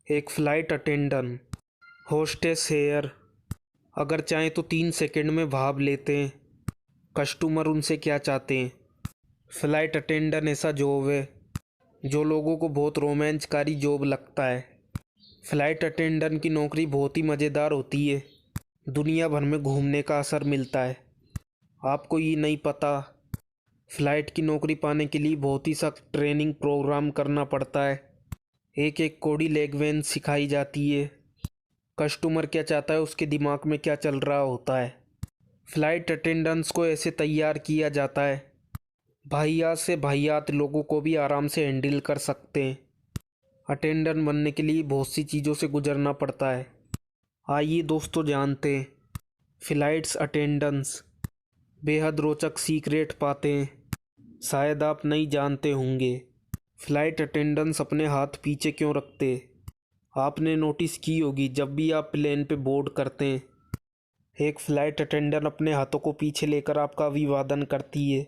एक flight attendant hostess hair अगर चाहें तो 3 सेकंड में भाप लेते हैं कस्टमर उनसे क्या चाहते हैं। फ़्लाइट अटेंडेंट ऐसा जॉब है जो लोगों को बहुत रोमांचकारी जॉब लगता है। फ़्लाइट अटेंडेंट की नौकरी बहुत ही मज़ेदार होती है। दुनिया भर में घूमने का असर मिलता है। आपको ये नहीं पता, फ़्लाइट की नौकरी पाने के लिए बहुत ही सख्त ट्रेनिंग प्रोग्राम करना पड़ता है। एक एक कोडी लैंग्वेज सिखाई जाती है। कस्टमर क्या चाहता है उसके दिमाग में क्या चल रहा होता है। फ़्लाइट अटेंडेंट्स को ऐसे तैयार किया जाता है भाइयात से भाइयात लोगों को भी आराम से हैंडल कर सकते हैं। अटेंडेंट बनने के लिए बहुत सी चीज़ों से गुजरना पड़ता है। आइए दोस्तों जानते हैं फ़्लाइट्स अटेंडेंट्स बेहद रोचक सीक्रेट पाते हैं, शायद आप नहीं जानते होंगे। फ़्लाइट अटेंडेंट्स अपने हाथ पीछे क्यों रखते? आपने नोटिस की होगी जब भी आप प्लेन पे बोर्ड करते हैं एक फ़्लाइट अटेंडेंट अपने हाथों को पीछे लेकर आपका अभिवादन करती है।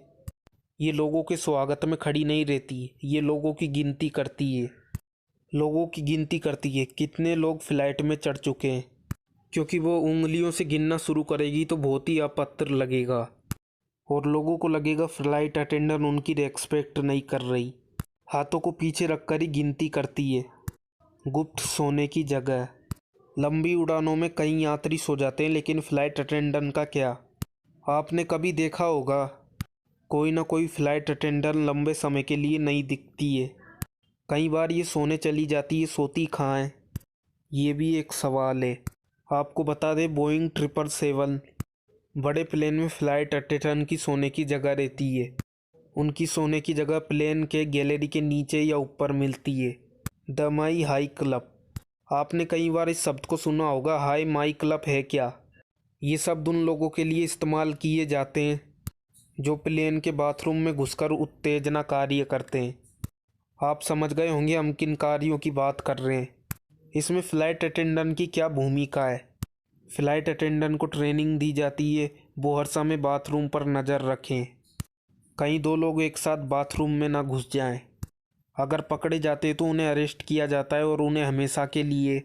ये लोगों के स्वागत में खड़ी नहीं रहती, ये लोगों की गिनती करती है। लोगों की गिनती करती है कितने लोग फ़्लाइट में चढ़ चुके हैं, क्योंकि वो उंगलियों से गिनना शुरू करेगी तो बहुत ही अभद्र लगेगा और लोगों को लगेगा फ़्लाइट अटेंडेंट उनकी रेस्पेक्ट नहीं कर रही। हाथों को पीछे रखकर ही गिनती करती है। गुप्त सोने की जगह। लंबी उड़ानों में कई यात्री सो जाते हैं, लेकिन फ़्लाइट अटेंडेंट का क्या? आपने कभी देखा होगा कोई ना कोई फ़्लाइट अटेंडेंट लंबे समय के लिए नहीं दिखती है। कई बार ये सोने चली जाती है, सोती कहाँ है ये भी एक सवाल है। आपको बता दें बोइंग 777 बड़े प्लेन में फ़्लाइट अटेंडेंट की सोने की जगह रहती है। उनकी सोने की जगह प्लेन के गैलरी के नीचे या ऊपर मिलती है। The my high club. आपने कई बार इस शब्द को सुना होगा, हाई माई क्लब है क्या? ये शब्द उन लोगों के लिए इस्तेमाल किए जाते हैं जो प्लेन के बाथरूम में घुसकर उत्तेजना कार्य करते हैं। आप समझ गए होंगे हम किन कार्यों की बात कर रहे हैं। इसमें फ़्लाइट अटेंडेंट की क्या भूमिका है? फ़्लाइट अटेंडेंट को ट्रेनिंग दी जाती है वो हर समय बाथरूम पर नज़र रखें, कहीं दो लोग एक साथ बाथरूम में ना घुस जाएं। अगर पकड़े जाते तो उन्हें अरेस्ट किया जाता है और उन्हें हमेशा के लिए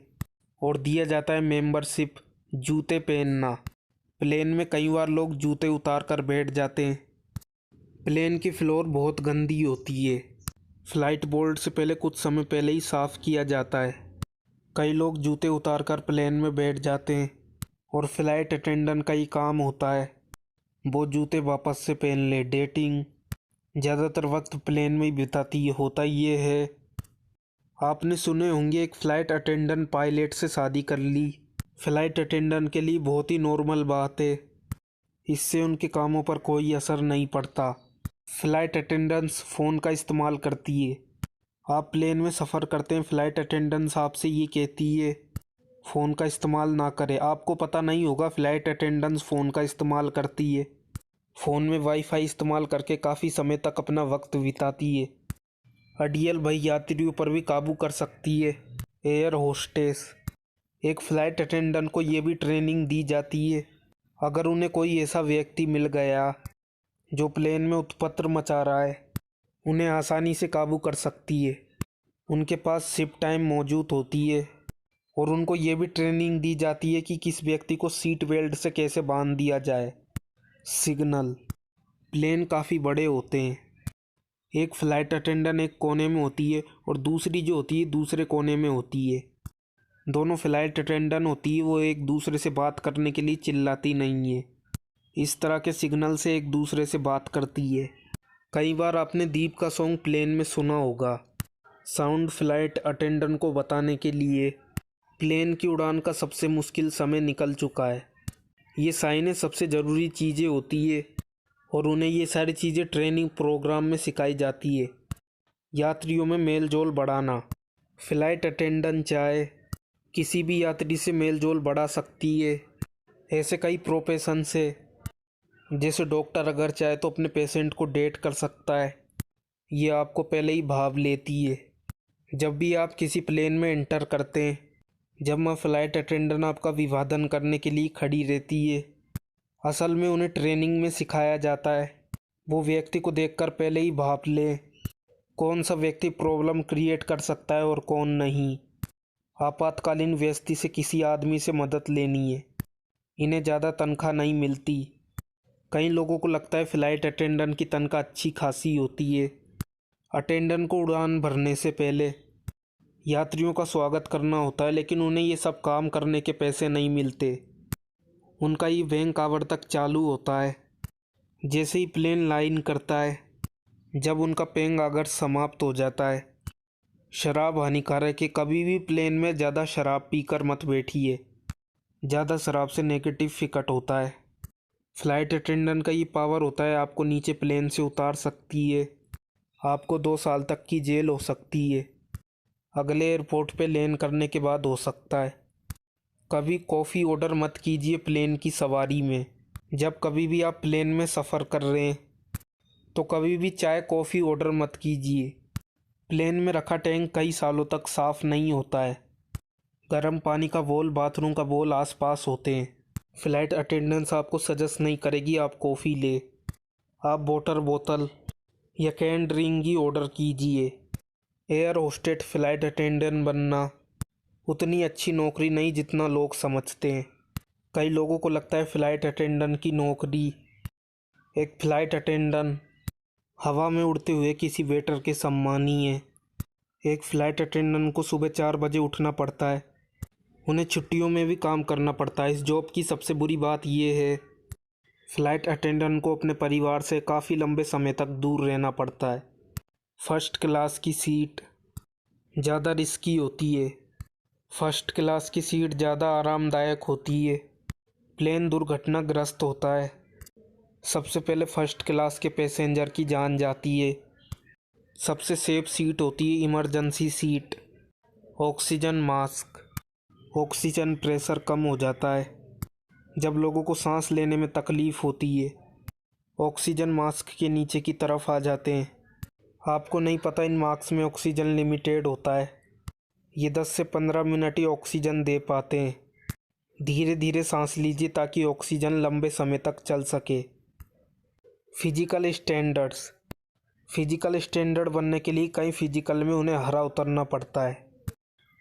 और दिया जाता है मेंबरशिप। जूते पहनना। प्लेन में कई बार लोग जूते उतार कर बैठ जाते हैं। प्लेन की फ्लोर बहुत गंदी होती है। फ़्लाइट बोर्ड से पहले कुछ समय पहले ही साफ़ किया जाता है। कई लोग जूते उतार कर प्लेन में बैठ जाते हैं और फ़्लाइट अटेंडेंट का ही काम होता है वो जूते वापस से पहन ले। डेटिंग ज़्यादातर वक्त प्लेन में ही बिताती है। होता ये है, आपने सुने होंगे एक फ़्लाइट अटेंडेंट पायलट से शादी कर ली। फ़्लाइट अटेंडेंट के लिए बहुत ही नॉर्मल बात है, इससे उनके कामों पर कोई असर नहीं पड़ता। फ़्लाइट अटेंडेंट्स फ़ोन का इस्तेमाल करती है। आप प्लेन में सफ़र करते हैं, फ़्लाइट अटेंडेंट्स आपसे ये कहती है फ़ोन का इस्तेमाल ना करें। आपको पता नहीं होगा फ़्लाइट अटेंडेंट्स फ़ोन का इस्तेमाल करती है। फ़ोन में वाईफाई इस्तेमाल करके काफ़ी समय तक अपना वक्त बिताती है। अड़ियल भई यात्रियों पर भी काबू कर सकती है। Air hostess. एक फ़्लाइट अटेंडेंट को ये भी ट्रेनिंग दी जाती है अगर उन्हें कोई ऐसा व्यक्ति मिल गया जो प्लेन में उत्पत्र मचा रहा है, उन्हें आसानी से काबू कर सकती है। उनके पास शिप टाइम मौजूद होती है और उनको ये भी ट्रेनिंग दी जाती है कि किस व्यक्ति को सीट बेल्ट से कैसे बांध दिया जाए। सिग्नल। प्लेन काफ़ी बड़े होते हैं। एक फ़्लाइट अटेंडेंट एक कोने में होती है और दूसरी जो होती है दूसरे कोने में होती है। दोनों फ़्लाइट अटेंडेंट होती है वो एक दूसरे से बात करने के लिए चिल्लाती नहीं है, इस तरह के सिग्नल से एक दूसरे से बात करती है। कई बार आपने दीप का सॉन्ग प्लेन में सुना होगा। साउंड फ़्लाइट अटेंडेंट को बताने के लिए प्लेन की उड़ान का सबसे मुश्किल समय निकल चुका है। ये साइनें सबसे ज़रूरी चीज़ें होती है और उन्हें ये सारी चीज़ें ट्रेनिंग प्रोग्राम में सिखाई जाती है। यात्रियों में मेल जोल बढ़ाना। फ़्लाइट अटेंडेंट चाहे किसी भी यात्री से मेल जोल बढ़ा सकती है। ऐसे कई प्रोफेशंस है, जैसे डॉक्टर अगर चाहे तो अपने पेशेंट को डेट कर सकता है। ये आपको पहले ही भाव लेती है। जब भी आप किसी प्लेन में एंटर करते हैं, जब मैं फ़्लाइट अटेंडेंट आपका अभिवादन करने के लिए खड़ी रहती है, असल में उन्हें ट्रेनिंग में सिखाया जाता है वो व्यक्ति को देखकर पहले ही भाप ले कौन सा व्यक्ति प्रॉब्लम क्रिएट कर सकता है और कौन नहीं। आपातकालीन व्यस्ति से किसी आदमी से मदद लेनी है। इन्हें ज़्यादा तनख्वाह नहीं मिलती। कई लोगों को लगता है फ़्लाइट अटेंडेंट की तनख्वाह अच्छी खासी होती है। अटेंडेंट को उड़ान भरने से पहले यात्रियों का स्वागत करना होता है, लेकिन उन्हें ये सब काम करने के पैसे नहीं मिलते। उनका ये बैंक आवर तक चालू होता है जैसे ही प्लेन लाइन करता है, जब उनका पेंग आवर समाप्त हो जाता है। शराब हानिकारक है, कभी भी प्लेन में ज़्यादा शराब पीकर मत बैठिए। ज़्यादा शराब से नेगेटिव इफेक्ट होता है। फ़्लाइट अटेंडेंट का ये पावर होता है, आपको नीचे प्लेन से उतार सकती है। आपको 2 साल तक की जेल हो सकती है। अगले एयरपोर्ट पे लैंड करने के बाद हो सकता है। कभी कॉफ़ी ऑर्डर मत कीजिए प्लेन की सवारी में। जब कभी भी आप प्लेन में सफ़र कर रहे हैं तो कभी भी चाय कॉफ़ी ऑर्डर मत कीजिए। प्लेन में रखा टैंक कई सालों तक साफ़ नहीं होता है। गर्म पानी का बोल, बाथरूम का बोल आसपास होते हैं। फ़्लाइट अटेंडेंस आपको सजेस्ट नहीं करेगी आप कॉफ़ी ले। आप वाटर बोतल या कैन ड्रिंक ही ऑर्डर कीजिए। एयर होस्टेस फ़्लाइट अटेंडेंट बनना उतनी अच्छी नौकरी नहीं जितना लोग समझते हैं। कई लोगों को लगता है फ़्लाइट अटेंडेंट की नौकरी, एक फ़्लाइट अटेंडेंट हवा में उड़ते हुए किसी वेटर के सम्मानी है। एक फ़्लाइट अटेंडेंट को सुबह 4 बजे उठना पड़ता है। उन्हें छुट्टियों में भी काम करना पड़ता है। इस जॉब की सबसे बुरी बात यह है, फ़्लाइट अटेंडेंट को अपने परिवार से काफ़ी लंबे समय तक दूर रहना पड़ता है। फर्स्ट क्लास की सीट ज़्यादा रिस्की होती है। फर्स्ट क्लास की सीट ज़्यादा आरामदायक होती है। प्लेन दुर्घटनाग्रस्त होता है, सबसे पहले फर्स्ट क्लास के पैसेंजर की जान जाती है। सबसे सेफ सीट होती है emergency seat. Oxygen mask, oxygen pressure कम हो जाता है जब लोगों को सांस लेने में तकलीफ़ होती है। ऑक्सीजन मास्क के नीचे की तरफ आ जाते हैं। आपको नहीं पता इन मास्क में ऑक्सीजन लिमिटेड होता है। ये 10 से 15 मिनट ही ऑक्सीजन दे पाते हैं। धीरे धीरे सांस लीजिए ताकि ऑक्सीजन लंबे समय तक चल सके। फिजिकल स्टैंडर्ड्स, फिजिकल स्टैंडर्ड बनने के लिए कई फिजिकल में उन्हें हरा उतरना पड़ता है।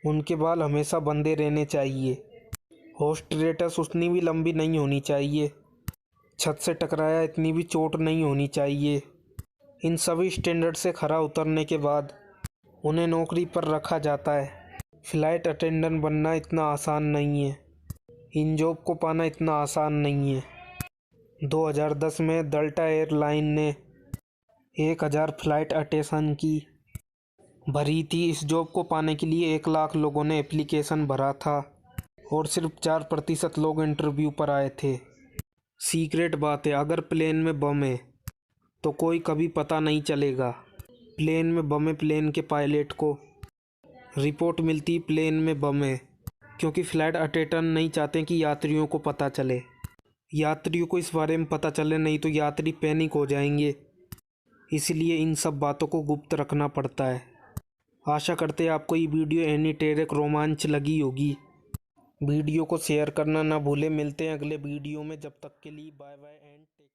उनके बाल हमेशा बंधे रहने चाहिए। होस्टेस उतनी भी लंबी नहीं होनी चाहिए। छत से टकराया इतनी भी चोट नहीं होनी चाहिए। इन सभी स्टैंडर्ड से खरा उतरने के बाद उन्हें नौकरी पर रखा जाता है। फ़्लाइट अटेंडेंट बनना इतना आसान नहीं है। इन जॉब को पाना इतना आसान नहीं है। 2010 में डेल्टा एयरलाइन ने 1000 फ़्लाइट अटेंडेंट की भरी थी। इस जॉब को पाने के लिए 1 लाख लोगों ने एप्लीकेशन भरा था और सिर्फ 4% लोग इंटरव्यू पर आए थे। सीक्रेट बात है, अगर प्लेन में बम है तो कोई कभी पता नहीं चलेगा। प्लेन में बम है, प्लेन के पायलट को रिपोर्ट मिलती प्लेन में बम है, क्योंकि फ़्लाइट अटेंडेंट नहीं चाहते कि यात्रियों को पता चले। यात्रियों को इस बारे में पता चले नहीं तो यात्री पैनिक हो जाएंगे, इसलिए इन सब बातों को गुप्त रखना पड़ता है। आशा करते हैं आपको ये वीडियो एनीटेरिक रोमांच लगी होगी। वीडियो को शेयर करना ना भूलें। मिलते हैं अगले वीडियो में, जब तक के लिए बाय बाय एंड टेक।